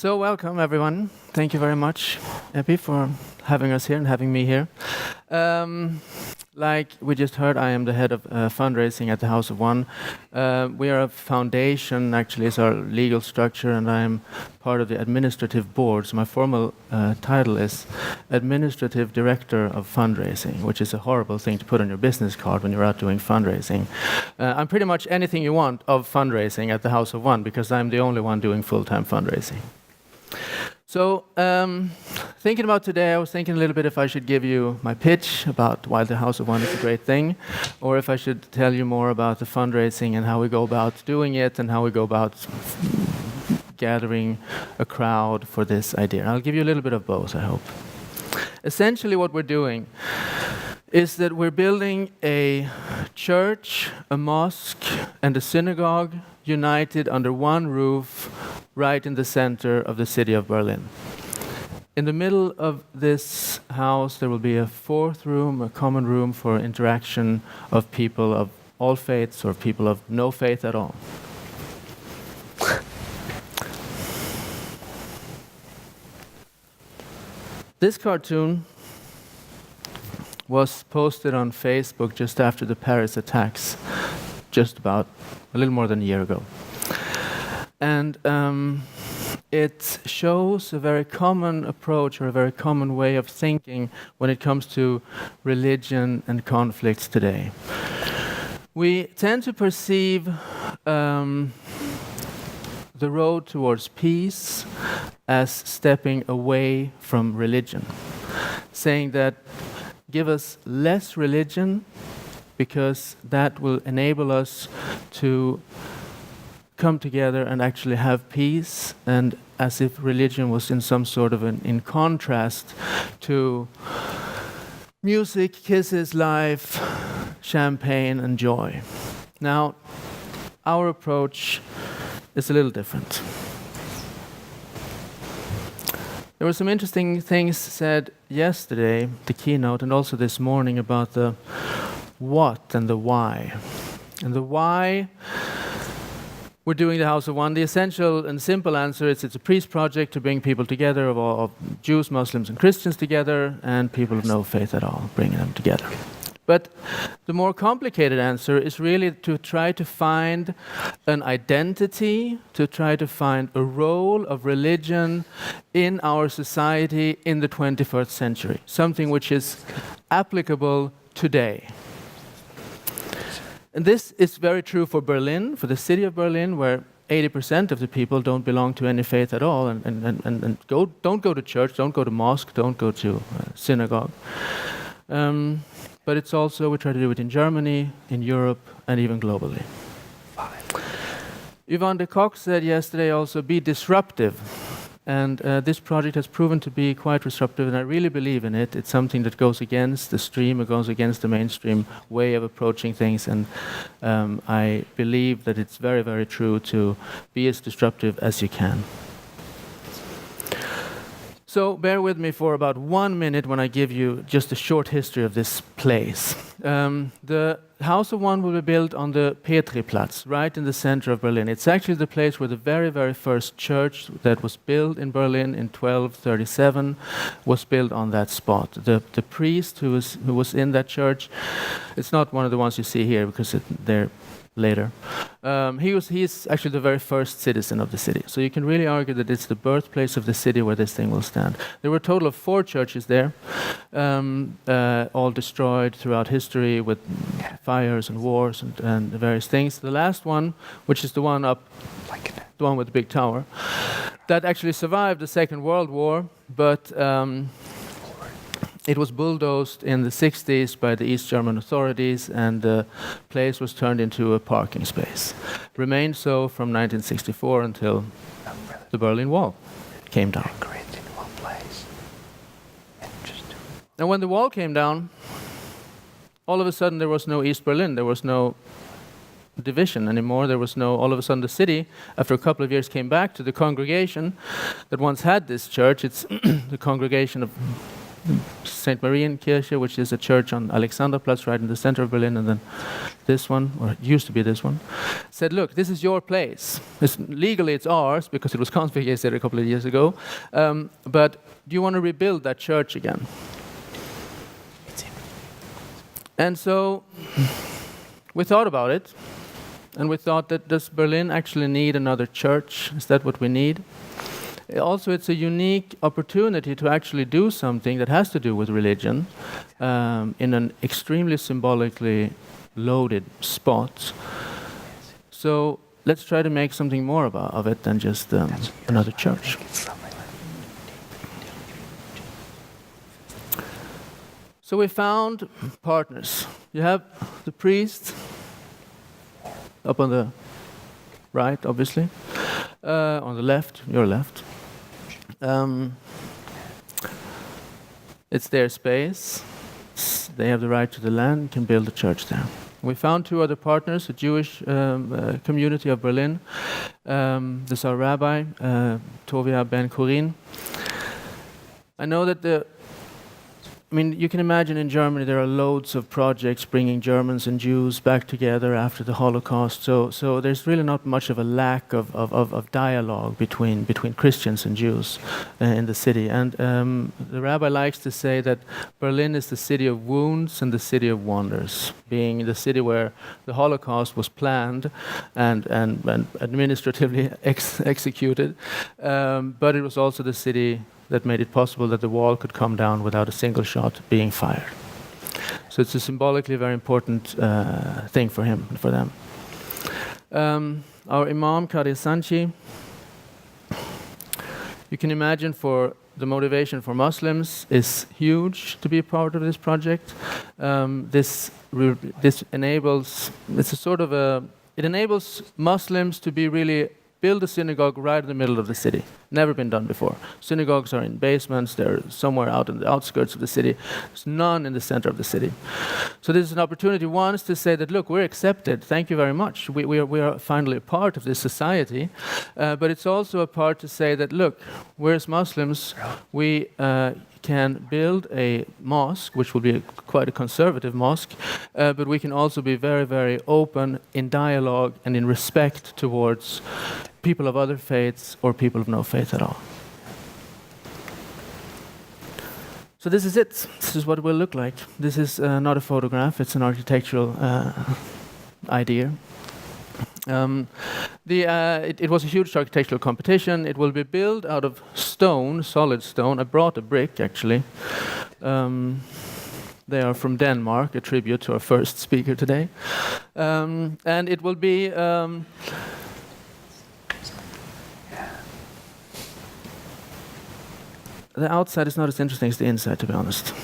So welcome everyone. Thank you very much, Epi, for having us here and having me here. Like we just heard, I am the head of fundraising at the House of One. We are a foundation, actually, it's our legal structure, and I'm part of the administrative board. So my formal title is Administrative Director of Fundraising, which is a horrible thing to put on your business card when you're out doing fundraising. I'm pretty much anything you want of fundraising at the House of One, because I'm the only one doing full-time fundraising. So, thinking about today, I was thinking a little bit if I should give you my pitch about why the House of One is a great thing, or if I should tell you more about the fundraising and how we go about doing it and how we go about gathering a crowd for this idea. I'll give you a little bit of both, I hope. Essentially what we're doing is that we're building a church, a mosque, and a synagogue united under one roof right in the center of the city of Berlin. In the middle of this house there will be a fourth room, a common room for interaction of people of all faiths or people of no faith at all. This cartoon was posted on Facebook just after the Paris attacks, just about a little more than a year ago. And it shows a very common approach or a very common way of thinking when it comes to religion and conflicts today. We tend to perceive the road towards peace as stepping away from religion, saying that give us less religion because that will enable us to come together and actually have peace, and as if religion was in some sort of in contrast to music, kisses, life, champagne and joy. Now, our approach is a little different. There were some interesting things said yesterday, the keynote, and also this morning about the what and the why. And the why we're doing the House of One. The essential and simple answer is it's a peace project to bring people together of Jews, Muslims and Christians together, and people of no faith at all, bringing them together. But the more complicated answer is really to try to find an identity, to try to find a role of religion in our society in the 21st century, something which is applicable today. And this is very true for Berlin, for the city of Berlin, where 80% of the people don't belong to any faith at all and don't go to church, don't go to mosque, don't go to synagogue. But it's also, we try to do it in Germany, in Europe, and even globally. Yvonne de Kock said yesterday also, be disruptive. And this project has proven to be quite disruptive, and I really believe in it. It's something that goes against the stream, it goes against the mainstream way of approaching things, and I believe that it's very, very true to be as disruptive as you can. So bear with me for about 1 minute when I give you just a short history of this place. The House of One will be built on the Petriplatz, right in the center of Berlin. It's actually the place where the very, very first church that was built in Berlin in 1237 was built on that spot. The priest who was in that church, it's not one of the ones you see here because they're later. He's actually the very first citizen of the city. So you can really argue that it's the birthplace of the city where this thing will stand. There were a total of 4 churches there, all destroyed throughout history with fires and wars and various things. The last one, which is the one up, the one with the big tower, that actually survived the Second World War, but it was bulldozed in the 60s by the East German authorities, and the place was turned into a parking space. Remained so from 1964 until the Berlin Wall came down. And when the wall came down, all of a sudden there was no East Berlin, there was no division anymore, there was no, all of a sudden the city, after a couple of years, came back to the congregation that once had this church. It's the congregation of St. Marienkirche, which is a church on Alexanderplatz, right in the center of Berlin, and then this one, or it used to be this one, said, look, this is your place. Legally it's ours, because it was confiscated a couple of years ago, but do you want to rebuild that church again? And so we thought about it, and we thought that does Berlin actually need another church? Is that what we need? Also, it's a unique opportunity to actually do something that has to do with religion in an extremely symbolically loaded spot. So let's try to make something more of it than just another church. So we found partners. You have the priest up on the right, obviously. On the left, your left. It's their space. They have the right to the land, can build a church there. We found 2 other partners, a Jewish community of Berlin. This is our rabbi, Tovia Ben Korin. I know that you can imagine in Germany there are loads of projects bringing Germans and Jews back together after the Holocaust. So there's really not much of a lack of dialogue between Christians and Jews in the city. And the rabbi likes to say that Berlin is the city of wounds and the city of wonders, being the city where the Holocaust was planned and administratively executed. But it was also the city that made it possible that the wall could come down without a single shot being fired. So it's a symbolically very important thing for him, for them. Our Imam, Kadir Sanchi, you can imagine for the motivation for Muslims is huge to be a part of this project. This enables, it enables Muslims to be really build a synagogue right in the middle of the city. Never been done before. Synagogues are in basements, they're somewhere out in the outskirts of the city. There's none in the center of the city. So this is an opportunity once to say that, look, we're accepted, thank you very much. We are finally a part of this society. But it's also a part to say that, look, we're as Muslims, we can build a mosque, which will be quite a conservative mosque, but we can also be very, very open in dialogue and in respect towards people of other faiths or people of no faith at all. So this is it. This is what it will look like. This is not a photograph, it's an architectural idea. It was a huge architectural competition. It will be built out of stone, solid stone. I brought a brick, actually. They are from Denmark, a tribute to our first speaker today. And it will be... the outside is not as interesting as the inside, to be honest.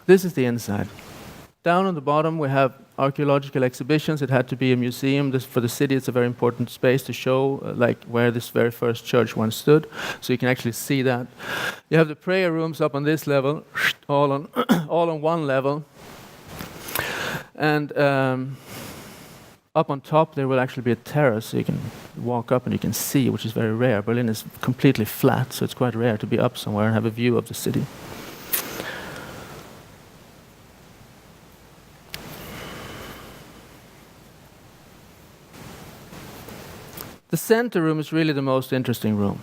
This is the inside. Down on the bottom, we have archaeological exhibitions. It had to be a museum. For the city, it's a very important space to show where this very first church once stood. So you can actually see that. You have the prayer rooms up on this level, all on one level. And up on top, there will actually be a terrace, so you can walk up and you can see, which is very rare. Berlin is completely flat, so it's quite rare to be up somewhere and have a view of the city. The center room is really the most interesting room.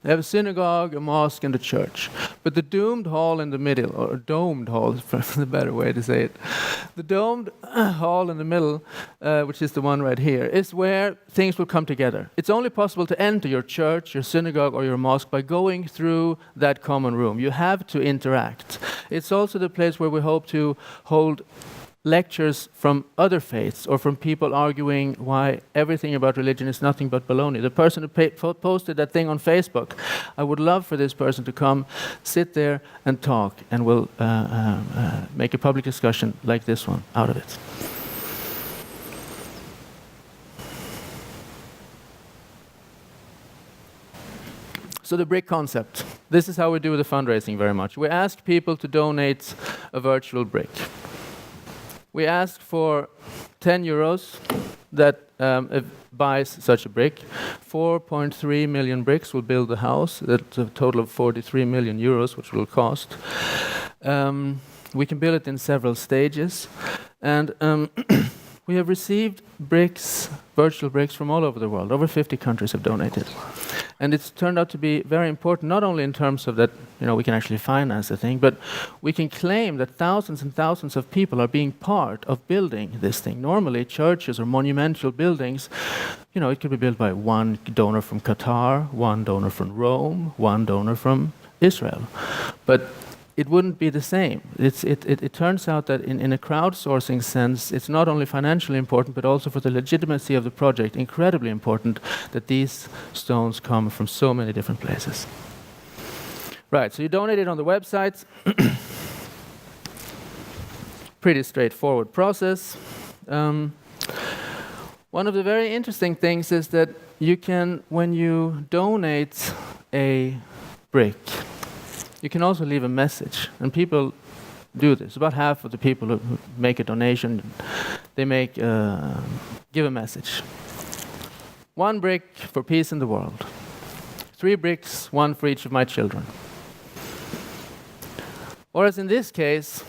They have a synagogue, a mosque, and a church. But the domed hall in the middle, or domed hall is the better way to say it, the domed hall in the middle, which is the one right here, is where things will come together. It's only possible to enter your church, your synagogue, or your mosque by going through that common room. You have to interact. It's also the place where we hope to hold lectures from other faiths or from people arguing why everything about religion is nothing but baloney. The person who posted that thing on Facebook, I would love for this person to come, sit there and talk, and we'll make a public discussion like this one out of it. So the brick concept. This is how we do the fundraising very much. We ask people to donate a virtual brick. We ask for 10 euros that buys such a brick. 4.3 million bricks will build the house. That's a total of 43 million euros, which will cost. We can build it in several stages. And we have received bricks, virtual bricks, from all over the world. Over 50 countries have donated. And it's turned out to be very important, not only in terms of that, we can actually finance the thing, but we can claim that thousands and thousands of people are being part of building this thing. Normally, churches or monumental buildings, it could be built by one donor from Qatar, one donor from Rome, one donor from Israel. But it wouldn't be the same. It turns out that in a crowdsourcing sense, it's not only financially important, but also for the legitimacy of the project, incredibly important that these stones come from so many different places. Right, so you donate it on the website. Pretty straightforward process. One of the very interesting things is that you can, when you donate a brick, you can also leave a message, and people do this. About half of the people who make a donation, they give a message. 1 brick for peace in the world. 3 bricks, 1 for each of my children. Or as in this case,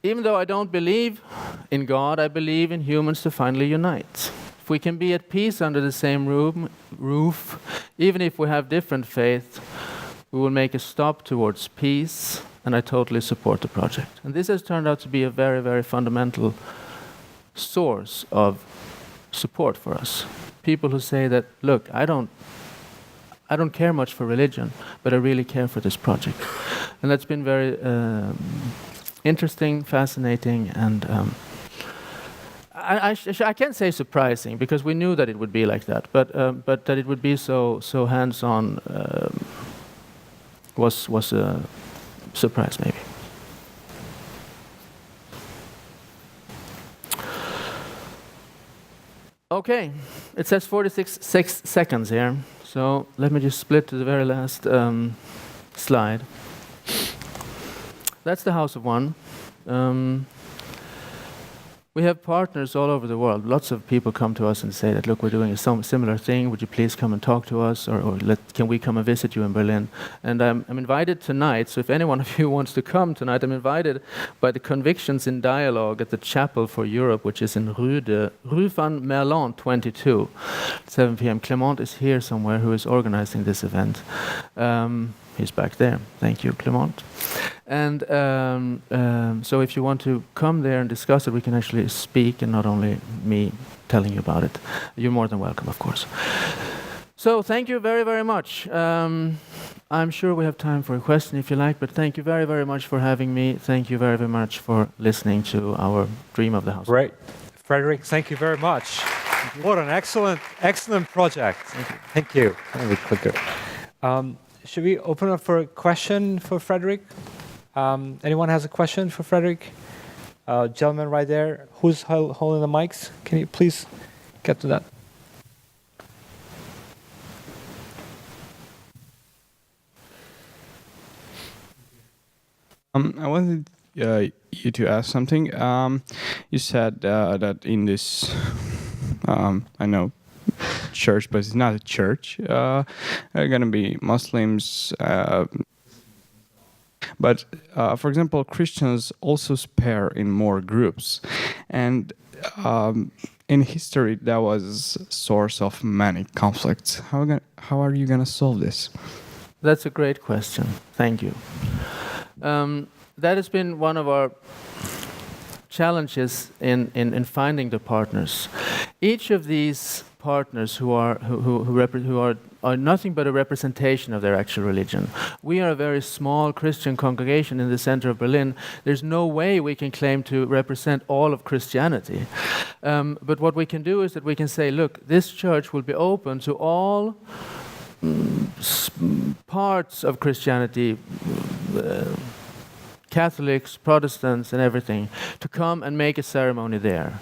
even though I don't believe in God, I believe in humans to finally unite. If we can be at peace under the same roof, even if we have different faith, we will make a stop towards peace, and I totally support the project. And this has turned out to be a very, very fundamental source of support for us. People who say that, look, I don't care much for religion, but I really care for this project. And that's been very interesting, fascinating, and I can't say surprising, because we knew that it would be like that, but that it would be so hands-on was a surprise, maybe. Okay, it says 46 seconds here, so let me just split to the very last slide. That's the House of One. We have partners all over the world. Lots of people come to us and say that, look, we're doing a similar thing. Would you please come and talk to us? Or can we come and visit you in Berlin? And I'm invited tonight. So if any one of you wants to come tonight, I'm invited by the Convictions in Dialogue at the Chapel for Europe, which is in Rue van Merlan 22, 7 p.m. Clement is here somewhere, who is organizing this event. He's back there. Thank you, Clement. And so if you want to come there and discuss it, we can actually speak, and not only me telling you about it. You're more than welcome, of course. So thank you very, very much. I'm sure we have time for a question if you like, but thank you very, very much for having me. Thank you very, very much for listening to our Dream of the House. Great. Fredrik, thank you very much. What an excellent project. Thank you. Let me click it. Should we open up for a question for Fredrik? Anyone has a question for Fredrik? Gentleman right there. Who's holding the mics? Can you please get to that? I wanted you to ask something. You said that in this, I know, church, but it's not a church. There are going to be Muslims, but for example, Christians also pair in more groups, and in history that was a source of many conflicts. How are you going to solve this? That's a great question. Thank you. That has been one of our challenges in finding the partners. Each of these partners who are nothing but a representation of their actual religion. We are a very small Christian congregation in the center of Berlin. There's no way we can claim to represent all of Christianity. But what we can do is that we can say, look, this church will be open to all parts of Christianity, Catholics, Protestants, and everything, to come and make a ceremony there.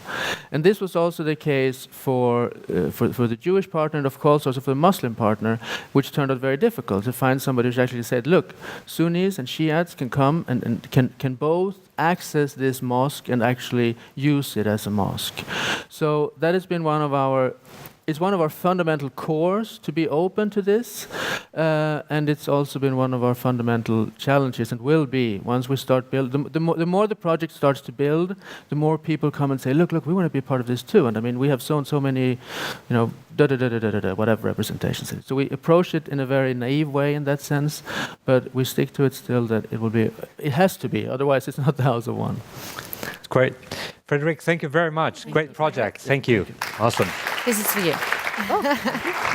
And this was also the case for the Jewish partner, and of course also for the Muslim partner, which turned out very difficult to find somebody who actually said, look, Sunnis and Shiites can come and can both access this mosque and actually use it as a mosque. So that has been it's one of our fundamental cores to be open to this, and it's also been one of our fundamental challenges, and will be once we start building. The more the project starts to build, the more people come and say, look, we want to be part of this too. And I mean, we have so many, whatever representations. So we approach it in a very naive way in that sense, but we stick to it still that it has to be, otherwise it's not the House of One. It's great. Fredrik, thank you very much. Great project. Thank you. Awesome. This is for you.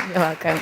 You're welcome.